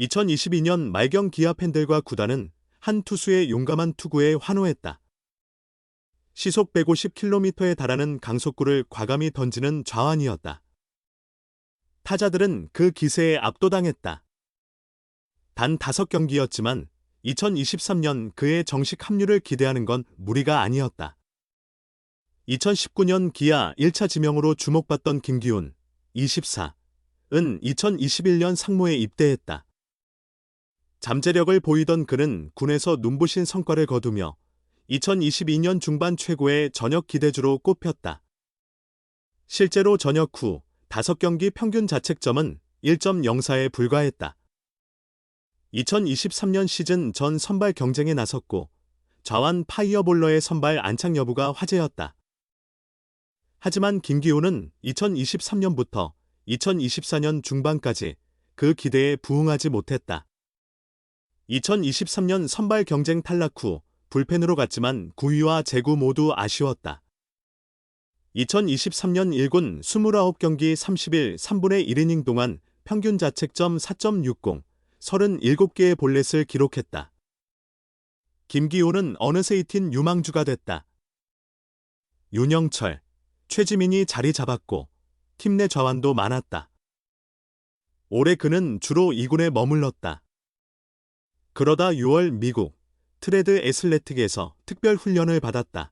2022년 말경 기아 팬들과 구단은 한 투수의 용감한 투구에 환호했다. 시속 150km에 달하는 강속구를 과감히 던지는 좌완이었다. 타자들은 그 기세에 압도당했다. 단 5경기였지만 2023년 그의 정식 합류를 기대하는 건 무리가 아니었다. 2019년 기아 1차 지명으로 주목받던 김기훈, 24은 2021년 상무에 입대했다. 잠재력을 보이던 그는 군에서 눈부신 성과를 거두며 2022년 중반 최고의 전역 기대주로 꼽혔다. 실제로 전역 후 5경기 평균 자책점은 1.04에 불과했다. 2023년 시즌 전 선발 경쟁에 나섰고 좌완 파이어볼러의 선발 안착 여부가 화제였다. 하지만 김기훈은 2023년부터 2024년 중반까지 그 기대에 부응하지 못했다. 2023년 선발 경쟁 탈락 후 불펜으로 갔지만 9위와 제구 모두 아쉬웠다. 2023년 1군 29경기 30일 3분의 1이닝 동안 평균 자책점 4.60, 37개의 볼넷을 기록했다. 김기훈은 어느새 이 팀 유망주가 됐다. 윤영철, 최지민이 자리 잡았고 팀 내 좌완도 많았다. 올해 그는 주로 2군에 머물렀다. 그러다 6월 미국 트레드 애슬레틱에서 특별 훈련을 받았다.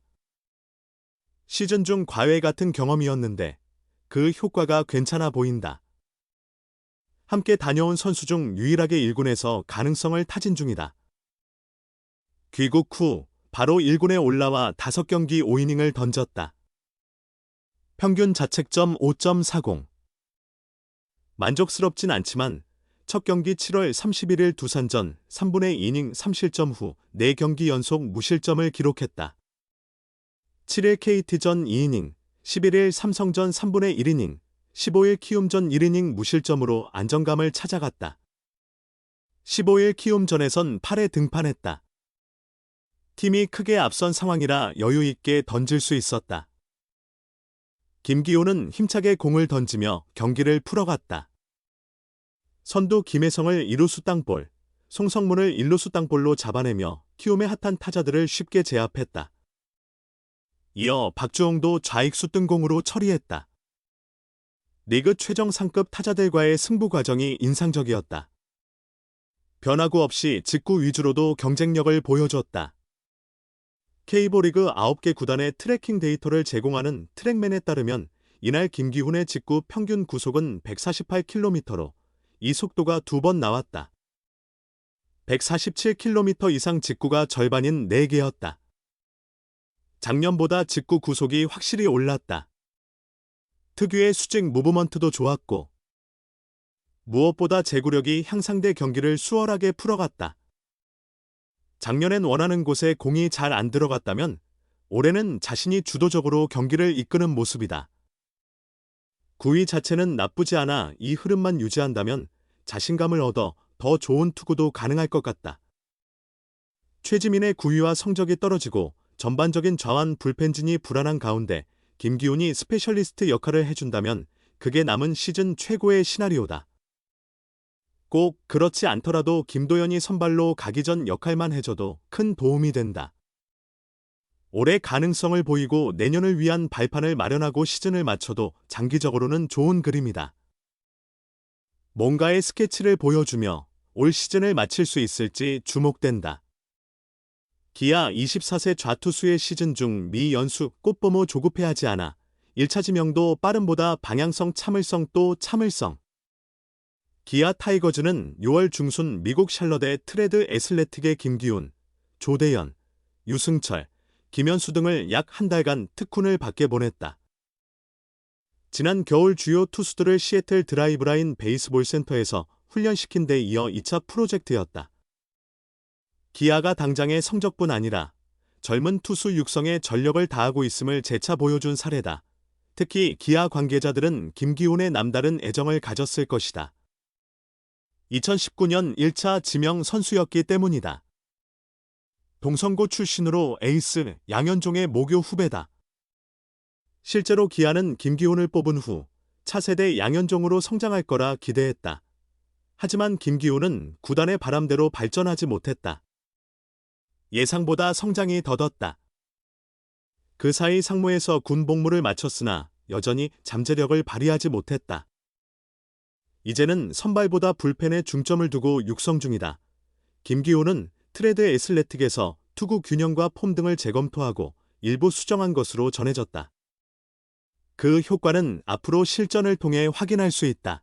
시즌 중 과외 같은 경험이었는데 그 효과가 괜찮아 보인다. 함께 다녀온 선수 중 유일하게 1군에서 가능성을 타진 중이다. 귀국 후 바로 1군에 올라와 5경기 5이닝을 던졌다. 평균 자책점 5.40. 만족스럽진 않지만 첫 경기 7월 31일 두산전 3분의 2이닝 3실점 후 4경기 연속 무실점을 기록했다. 7일 KT전 2이닝, 11일 삼성전 3분의 1이닝, 15일 키움전 1이닝 무실점으로 안정감을 찾아갔다. 15일 키움전에선 8회 등판했다. 팀이 크게 앞선 상황이라 여유 있게 던질 수 있었다. 김기훈은 힘차게 공을 던지며 경기를 풀어갔다. 선두 김혜성을 2루수 땅볼, 송성문을 1루수 땅볼로 잡아내며 키움의 핫한 타자들을 쉽게 제압했다. 이어 박주홍도 좌익수 뜬공으로 처리했다. 리그 최정 상급 타자들과의 승부 과정이 인상적이었다. 변화구 없이 직구 위주로도 경쟁력을 보여줬다. K보 리그 9개 구단의 트래킹 데이터를 제공하는 트랙맨에 따르면 이날 김기훈의 직구 평균 구속은 148km로 이 속도가 2번 나왔다. 147km 이상 직구가 절반인 4개였다. 작년보다 직구 구속이 확실히 올랐다. 특유의 수직 무브먼트도 좋았고 무엇보다 제구력이 향상돼 경기를 수월하게 풀어갔다. 작년엔 원하는 곳에 공이 잘 안 들어갔다면 올해는 자신이 주도적으로 경기를 이끄는 모습이다. 9위 자체는 나쁘지 않아 이 흐름만 유지한다면 자신감을 얻어 더 좋은 투구도 가능할 것 같다. 최지민의 9위와 성적이 떨어지고 전반적인 좌완 불펜진이 불안한 가운데 김기훈이 스페셜리스트 역할을 해준다면 그게 남은 시즌 최고의 시나리오다. 꼭 그렇지 않더라도 김도현이 선발로 가기 전 역할만 해줘도 큰 도움이 된다. 올해 가능성을 보이고 내년을 위한 발판을 마련하고 시즌을 마쳐도 장기적으로는 좋은 그림이다. 뭔가의 스케치를 보여주며 올 시즌을 마칠 수 있을지 주목된다. 기아 24세 좌투수의 시즌 중 미 연수 꽃보모 조급해하지 않아 1차 지명도 빠름보다 방향성 참을성 또 참을성. 기아 타이거즈는 6월 중순 미국 샬럿의 트레드 애슬레틱의 김기훈, 조대현, 유승철, 김현수 등을 약 한 달간 특훈을 받게 보냈다. 지난 겨울 주요 투수들을 시애틀 드라이브라인 베이스볼 센터에서 훈련시킨 데 이어 2차 프로젝트였다. 기아가 당장의 성적뿐 아니라 젊은 투수 육성에 전력을 다하고 있음을 재차 보여준 사례다. 특히 기아 관계자들은 김기훈의 남다른 애정을 가졌을 것이다. 2019년 1차 지명 선수였기 때문이다. 동성고 출신으로 에이스 양현종의 모교 후배다. 실제로 기아는 김기훈을 뽑은 후 차세대 양현종으로 성장할 거라 기대했다. 하지만 김기훈은 구단의 바람대로 발전하지 못했다. 예상보다 성장이 더뎠다. 그 사이 상무에서 군 복무를 마쳤으나 여전히 잠재력을 발휘하지 못했다. 이제는 선발보다 불펜에 중점을 두고 육성 중이다. 김기훈은 트레드 애슬레틱에서 투구 균형과 폼 등을 재검토하고 일부 수정한 것으로 전해졌다. 그 효과는 앞으로 실전을 통해 확인할 수 있다.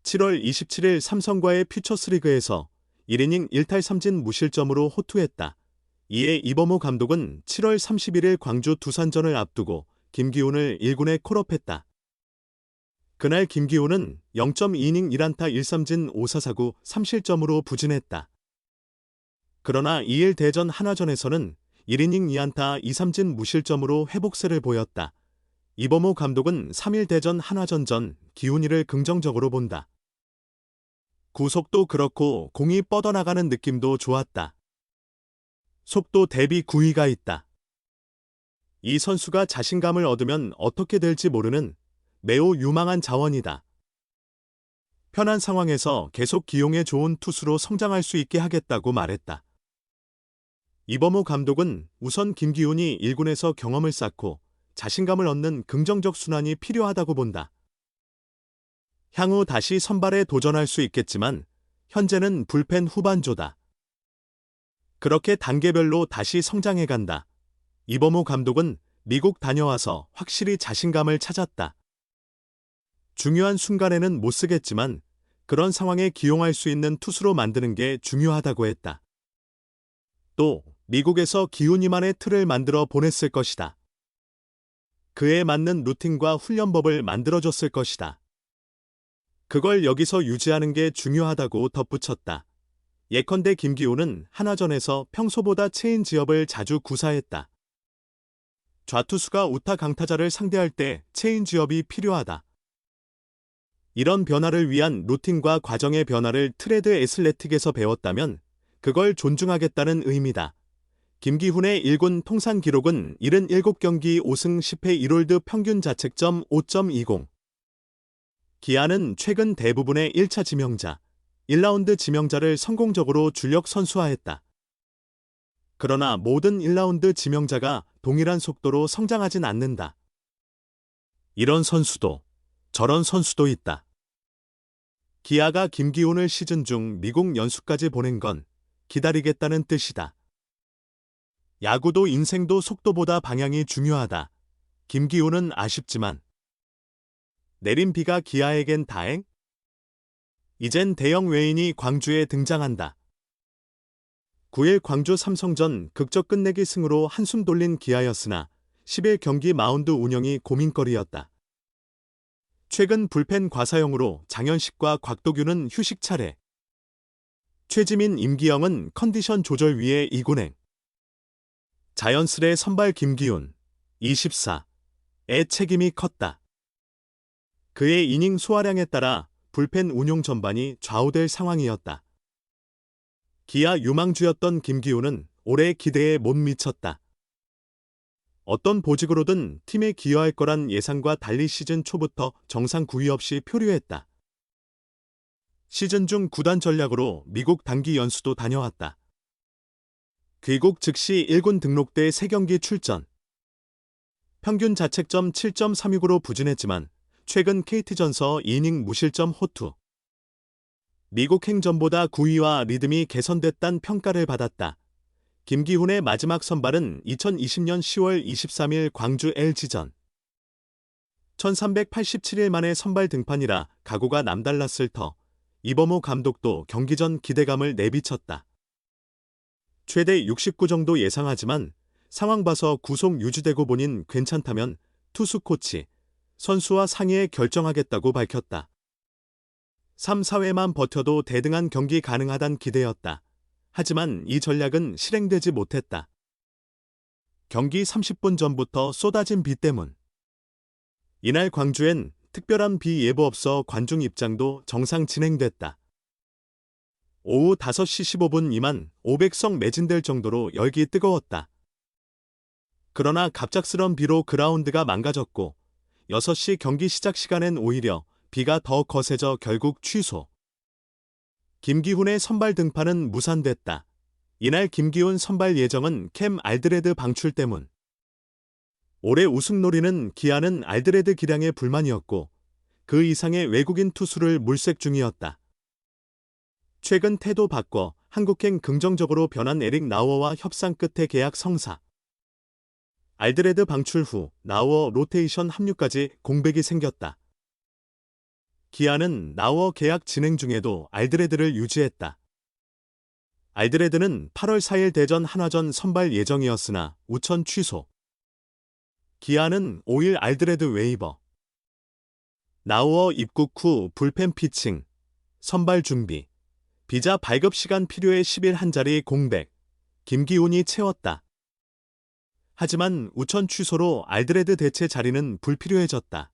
7월 27일 삼성과의 퓨처스리그에서 1이닝 1탈 3진 무실점으로 호투했다. 이에 이범호 감독은 7월 31일 광주 두산전을 앞두고 김기훈을 1군에 콜업했다. 그날 김기훈은 0.2이닝 1안타 1삼진 5사사구 3실점으로 부진했다. 그러나 2일 대전 한화전에서는 1이닝 2안타 2삼진 무실점으로 회복세를 보였다. 이범호 감독은 3일 대전 한화전 전 기훈이를 긍정적으로 본다. 구속도 그렇고 공이 뻗어나가는 느낌도 좋았다. 속도 대비 구위가 있다. 이 선수가 자신감을 얻으면 어떻게 될지 모르는 매우 유망한 자원이다. 편한 상황에서 계속 기용에 좋은 투수로 성장할 수 있게 하겠다고 말했다. 이범호 감독은 우선 김기훈이 1군에서 경험을 쌓고 자신감을 얻는 긍정적 순환이 필요하다고 본다. 향후 다시 선발에 도전할 수 있겠지만 현재는 불펜 후반조다. 그렇게 단계별로 다시 성장해간다. 이범호 감독은 미국 다녀와서 확실히 자신감을 찾았다. 중요한 순간에는 못 쓰겠지만 그런 상황에 기용할 수 있는 투수로 만드는 게 중요하다고 했다. 또 미국에서 기훈이만의 틀을 만들어 보냈을 것이다. 그에 맞는 루틴과 훈련법을 만들어줬을 것이다. 그걸 여기서 유지하는 게 중요하다고 덧붙였다. 예컨대 김기훈은 한화전에서 평소보다 체인지업을 자주 구사했다. 좌투수가 우타 강타자를 상대할 때 체인지업이 필요하다. 이런 변화를 위한 루틴과 과정의 변화를 트레드 애슬레틱에서 배웠다면 그걸 존중하겠다는 의미다. 김기훈의 1군 통산 기록은 77경기 5승 10패 1홀드 평균 자책점 5.20. 기아는 최근 대부분의 1차 지명자, 1라운드 지명자를 성공적으로 주력 선수화했다. 그러나 모든 1라운드 지명자가 동일한 속도로 성장하진 않는다. 이런 선수도 저런 선수도 있다. 기아가 김기훈을 시즌 중 미국 연수까지 보낸 건 기다리겠다는 뜻이다. 야구도 인생도 속도보다 방향이 중요하다. 김기훈은 아쉽지만 내린 비가 기아에겐 다행? 이젠 대형 외인이 광주에 등장한다. 9일 광주 삼성전 극적 끝내기 승으로 한숨 돌린 기아였으나 10일 경기 마운드 운영이 고민거리였다. 최근 불펜 과사용으로 장현식과 곽도규는 휴식 차례. 최지민, 임기영은 컨디션 조절 위해 2군행. 자연스레 선발 김기훈, 24의 책임이 컸다. 그의 이닝 소화량에 따라 불펜 운용 전반이 좌우될 상황이었다. 기아 유망주였던 김기훈은 올해 기대에 못 미쳤다. 어떤 보직으로든 팀에 기여할 거란 예상과 달리 시즌 초부터 정상 구위 없이 표류했다. 시즌 중 구단 전략으로 미국 단기 연수도 다녀왔다. 귀국 즉시 1군 등록돼 3경기 출전. 평균 자책점 7.36으로 부진했지만 최근 KT전서 2이닝 무실점 호투. 미국 행전보다 구위와 리듬이 개선됐단 평가를 받았다. 김기훈의 마지막 선발은 2020년 10월 23일 광주 LG전. 1387일 만에 선발 등판이라 각오가 남달랐을 터 이범호 감독도 경기 전 기대감을 내비쳤다. 최대 69 정도 예상하지만 상황 봐서 구속 유지되고 보닌 괜찮다면 투수 코치, 선수와 상의해 결정하겠다고 밝혔다. 3, 4회만 버텨도 대등한 경기 가능하단 기대였다. 하지만 이 전략은 실행되지 못했다. 경기 30분 전부터 쏟아진 비 때문. 이날 광주엔 특별한 비 예보 없어 관중 입장도 정상 진행됐다. 오후 5시 15분 이만 500석 매진될 정도로 열기 뜨거웠다. 그러나 갑작스런 비로 그라운드가 망가졌고 6시 경기 시작 시간엔 오히려 비가 더 거세져 결국 취소. 김기훈의 선발 등판은 무산됐다. 이날 김기훈 선발 예정은 캠 알드레드 방출 때문. 올해 우승놀이는 기아는 알드레드 기량에 불만이었고 그 이상의 외국인 투수를 물색 중이었다. 최근 태도 바꿔 한국행 긍정적으로 변한 에릭 나우어와 협상 끝에 계약 성사. 알드레드 방출 후 나우어 로테이션 합류까지 공백이 생겼다. 기아는 나우어 계약 진행 중에도 알드레드를 유지했다. 알드레드는 8월 4일 대전 한화전 선발 예정이었으나 우천 취소. 기아는 5일 알드레드 웨이버. 나우어 입국 후 불펜 피칭, 선발 준비, 비자 발급 시간 필요해 10일 한 자리 공백, 김기훈이 채웠다. 하지만 우천 취소로 알드레드 대체 자리는 불필요해졌다.